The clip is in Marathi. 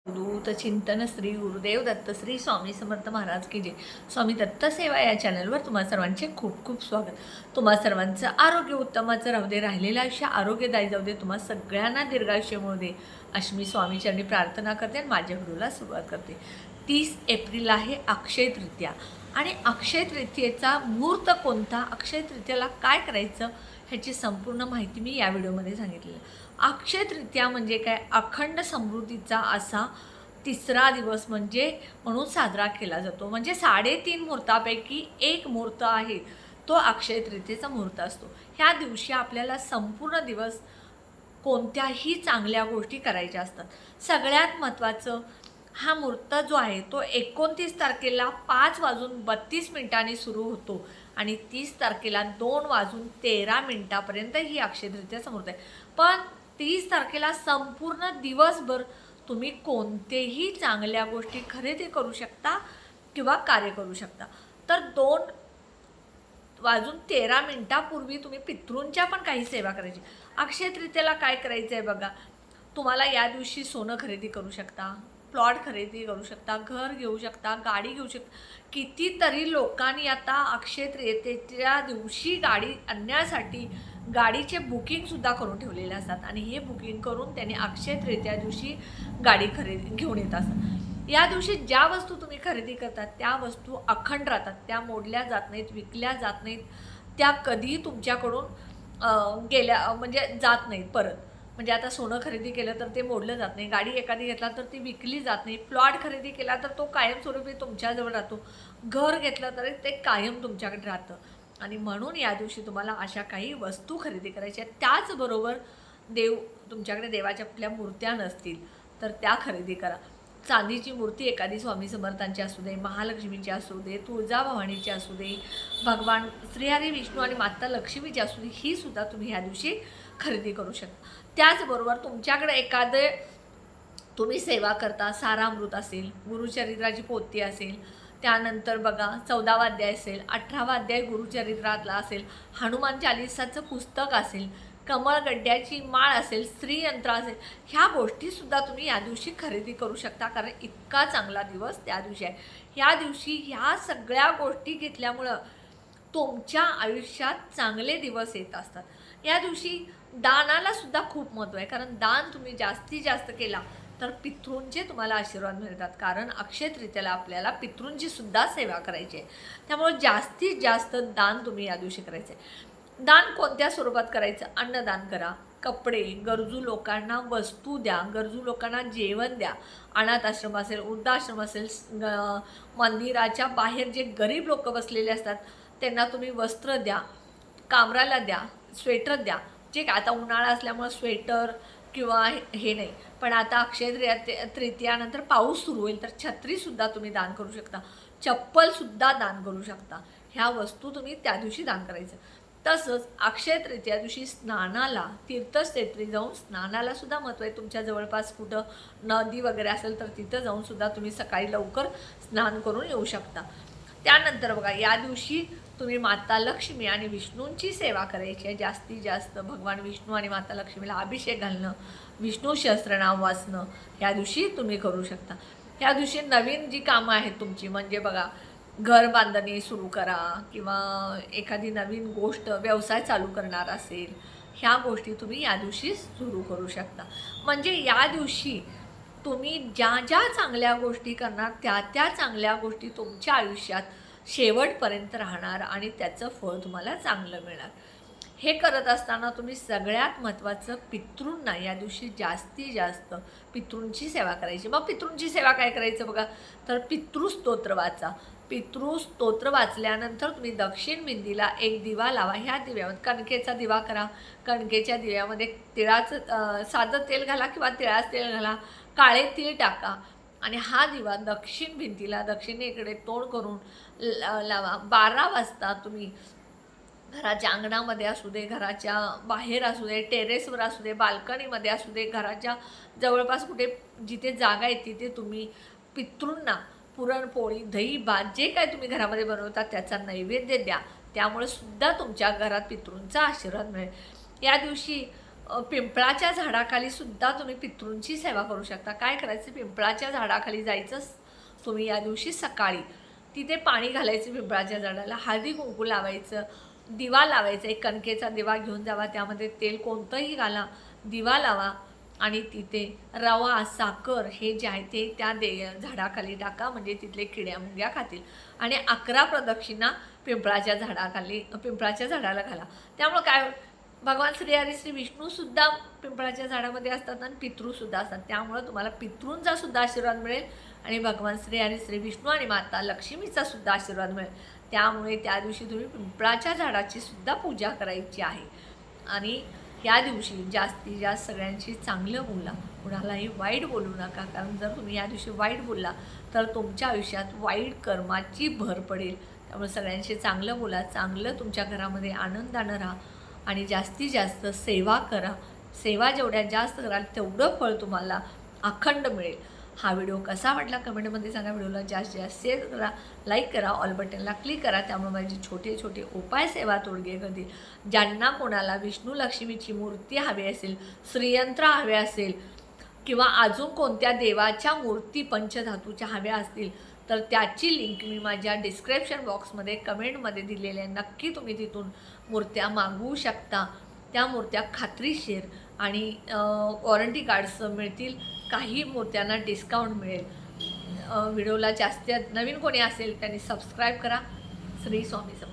दूत चिंतन श्री गुरुदेव दत्त श्री स्वामी समर्थ महाराज की जय। स्वामी दत्त सेवा या चॅनलवर तुम्हा सर्वांचे खूप खूप स्वागत। तुम्हा सर्वांचं आरोग्य उत्तमाचं राहू दे, राहिलेलं आयुष्य आरोग्यदायी जाऊ दे, तुम्हा सगळ्यांना दीर्घायुष्य मिळू दे अशी मी स्वामीचरणी प्रार्थना करते आणि माझ्या व्हिडिओला सुरुवात करते। 30 एप्रिल आहे अक्षय तृतीया आणि अक्षय तृतीयेचा मुहूर्त कोणता, अक्षय तृतीयाला काय करायचं ह्याची संपूर्ण माहिती मी या व्हिडिओमध्ये सांगितलेली आहे। अक्षय तृतीया म्हणजे काय, अखंड समृद्धीचा असा तिसरा दिवस म्हणजे म्हणून साजरा केला जातो। म्हणजे 3.5 मुहूर्तापैकी एक मुहूर्त आहे तो अक्षय तृतीयेचा मुहूर्त असतो। ह्या दिवशी आपल्याला संपूर्ण दिवस कोणत्याही चांगल्या गोष्टी करायच्या असतात। सगळ्यात महत्त्वाचं हा मुहूर्त जो आहे तो 29 तारखेला 5:32 सुरू होतो आणि 30 तारखेला 2:13 ही अक्षय तृतीयाचा मुहूर्त आहे। पण 30 तारखेला संपूर्ण दिवसभर तुम्ही कोणतेही चांगल्या गोष्टी खरेदी करू शकता किंवा कार्य करू शकता। तर 2:13 पूर्वी तुम्ही पितृंच्या पण काही सेवा करायची। अक्षय तृतीयेला काय करायचं आहे बघा, तुम्हाला या दिवशी सोनं खरेदी करू शकता, प्लॉट खरेदी करू शकता, घर घेऊ शकता, गाडी घेऊ शकता। कितीतरी लोकांनी आता अक्षय तृतीयेच्या दिवशी गाडी आणण्यासाठी गाडीचे बुकिंगसुद्धा करून ठेवलेले असतात आणि हे बुकिंग करून त्यांनी अक्षय तृतीया दिवशी गाडी खरेदी घेऊन येत असतात। या दिवशी ज्या वस्तू तुम्ही खरेदी करतात त्या वस्तू अखंड राहतात, त्या मोडल्या जात नाहीत, विकल्या जात नाहीत, त्या कधीही तुमच्याकडून गेल्या म्हणजे जात नाहीत परत। म्हणजे आता सोनं खरेदी केलं तर ते मोडलं जात नाही, गाडी एखादी घेतला तर ती विकली जात नाही, प्लॉट खरेदी केला तर तो कायमस्वरूपी तुमच्याजवळ राहतो, घर घेतलं तरी ते कायम तुमच्याकडे राहतं। आणि म्हणून या दिवशी तुम्हाला अशा काही वस्तू खरेदी करायच्या आहेत। त्याचबरोबर तुमच्याकडे देवाच्या कुठल्या मूर्त्या नसतील तर त्या खरेदी करा। चांदीची मूर्ती एखादी स्वामी समर्थांची असू दे, महालक्ष्मीची असू दे, तुळजाभवानीची असू दे, भगवान श्रीहरी विष्णू आणि माता लक्ष्मीची असू दे, ही सुद्धा तुम्ही ह्या दिवशी खरेदी करू शकता। त्याचबरोबर तुमच्याकडे एखादे तुम्ही सेवा करता, सारामृत असेल, गुरुचरित्राची पोथी असेल, त्यानंतर बघा 14वा अध्याय असेल, 18वा अध्याय गुरुचरित्रातला असेल, हनुमान चालीसाचं पुस्तक असेल, कमळगड्ड्याची माळ असेल, श्रीयंत्र असेल, ह्या गोष्टीसुद्धा तुम्ही या दिवशी खरेदी करू शकता, कारण इतका चांगला दिवस त्या दिवशी आहे। ह्या दिवशी ह्या सगळ्या गोष्टी घेतल्यामुळं तुमच्या आयुष्यात चांगले दिवस येत असतात। या दिवशी दानाला सुद्धा खूप महत्त्व आहे, कारण दान तुम्ही जास्तीत जास्त केला तर पितृंचे तुम्हाला आशीर्वाद मिळतात, कारण अक्षय तृतीयेला आपल्याला पितृंची सुद्धा सेवा करायची आहे। त्यामुळे जास्तीत जास्त दान तुम्ही या दिवशी करायचे। दान कोणत्या स्वरूपात करायचं, अन्नदान करा, कपडे, गरजू लोकांना वस्तू द्या, गरजू लोकांना जेवण द्या, अनाथ आश्रम असेल, वृद्धाश्रम असेल, मंदिराच्या बाहेर जे गरीब लोक बसलेले असतात त्यांना तुम्ही वस्त्र द्या, कामराला द्या, स्वेटर द्या। जे आता उन्हाळा असल्यामुळे स्वेटर किंवा हे नाही, पण आता अक्षय तृतीयानंतर पाऊस सुरू होईल तर छत्रीसुद्धा तुम्ही दान करू शकता, चप्पलसुद्धा दान करू शकता। ह्या वस्तू तुम्ही त्या दिवशी दान करायचं। तसंच अक्षय तृतीया दिवशी स्नानाला, तीर्थक्षेत्री जाऊन स्नानाला सुद्धा महत्त्व आहे। तुमच्या जवळपास कुठं नदी वगैरे असेल तर तिथं जाऊन सुद्धा तुम्ही सकाळी लवकर स्नान करून येऊ शकता। त्यानंतर बघा, या दिवशी तुम्ही माता लक्ष्मी आणि विष्णूंची सेवा करायची आहे। जास्तीत जास्त भगवान विष्णू आणि माता लक्ष्मीला अभिषेक घालणं, विष्णू सहस्त्रनाम वाचणं या दिवशी तुम्ही करू शकता। या दिवशी नवीन जी कामं आहेत तुमची, म्हणजे बघा घर बांधणी सुरू करा किंवा एखादी नवीन गोष्ट व्यवसाय चालू करणार असेल, ह्या गोष्टी तुम्ही या दिवशी सुरू करू शकता। म्हणजे या दिवशी तुम्ही ज्या ज्या चांगल्या गोष्टी करणार त्या चांगल्या गोष्टी तुमच्या आयुष्यात शेवटपर्यंत राहणार आणि त्याचं फळ तुम्हाला चांगलं मिळणार। हे करत असताना तुम्ही सगळ्यात महत्त्वाचं पितृंना या दिवशी जास्तीत जास्त पितृंची सेवा करायची। मग पितृंची सेवा काय करायचं बघा, तर पितृस्तोत्र वाचा। पितृस्तोत्र वाचल्यानंतर तुम्ही दक्षिण भिंतीला एक दिवा लावा। ह्या दिव्यामध्ये कणकेचा दिवा करा, कणकेच्या दिव्यामध्ये तिळाचं साधं तेल घाला किंवा तिळाचं तेल घाला, काळे तीळ टाका आणि हा दिवा दक्षिण भिंतीला दक्षिणेकडे तोंड करून लावा। 12 वाजता तुम्ही घराच्या अंगणामध्ये असू दे, घराच्या बाहेर असू दे, टेरेसवर असू दे, बाल्कनीमध्ये असू दे, घराच्या जवळपास कुठे जिथे जागा आहे तिथे तुम्ही पितृंना पुरणपोळी, दही, भात जे काय तुम्ही घरामध्ये बनवता त्याचा नैवेद्य द्या। त्यामुळे सुद्धा तुमच्या घरात पितृंचा आशीर्वाद मिळेल। या दिवशी पिंपळाच्या झाडाखाली सुद्धा तुम्ही पितृंची सेवा करू शकता. काय करायचं, पिंपळाच्या झाडाखाली जायचं तुम्ही या दिवशी सकाळी, तिथे पाणी घालायचं पिंपळाच्या झाडाला, हळदी कुंकू लावायचं, दिवा लावायचा, एक कणकेचा दिवा घेऊन जावा, त्यामध्ये तेल कोणतंही घाला, दिवा लावा आणि तिथे रवा साखर हे जे आहे ते त्या झाडाखाली टाका, म्हणजे तिथले किड्या मुंग्या खातील. आणि 11 प्रदक्षिणा पिंपळाच्या झाडाला घाला. त्यामुळे काय, भगवान श्री हरी श्री विष्णूसुद्धा पिंपळाच्या झाडामध्ये असतात आणि पितृसुद्धा असतात. त्यामुळं तुम्हाला पितृंचा सुद्धा आशीर्वाद मिळेल आणि भगवान श्री हरी श्री विष्णू आणि माता लक्ष्मीचा सुद्धा आशीर्वाद मिळेल. त्यामुळे त्या दिवशी तुम्ही पिंपळाच्या झाडाची सुद्धा पूजा करायची आहे. आणि या दिवशी जास्तीत जास्त सगळ्यांशी चांगलं बोला, कुणालाही वाईट बोलू नका, कारण जर तुम्ही या दिवशी वाईट बोलला तर तुमच्या आयुष्यात वाईट कर्माची भर पडेल. त्यामुळे सगळ्यांशी चांगलं बोला, चांगलं तुमच्या घरामध्ये आनंदानं राहा आणि जास्तीत जास्त सेवा करा. सेवा जेवढ्या जास्त कराल तेवढं फळ तुम्हाला अखंड मिळेल. हा व्हिडिओ कसा वाटला कमेंटमध्ये सांगा. व्हिडिओला जास्तीत जास्त शेअर करा, लाईक करा, ऑल बटनला क्लिक करा. त्यामुळे माझे छोटे छोटे उपाय सेवा तोडगे करतील. ज्यांना कोणाला विष्णू लक्ष्मीची मूर्ती हवी असेल, श्रीयंत्र हवे असेल किंवा अजून कोणत्या देवाच्या मूर्ती पंचधातूच्या हव्या असतील तर त्याची लिंक मी माझ्या डिस्क्रिप्शन बॉक्समध्ये कमेंटमध्ये दिलेली आहे. नक्की तुम्ही तिथून मूर्त्या मागवू शकता. त्या मूर्त्या खात्रीशीर आणि वॉरंटी कार्ड्स मिळतील. काही मूर्त्यांना डिस्काउंट मिळेल. व्हिडिओला जास्त नवीन कोणी असेल त्यांनी सबस्क्राईब करा. श्री स्वामी समर्थ.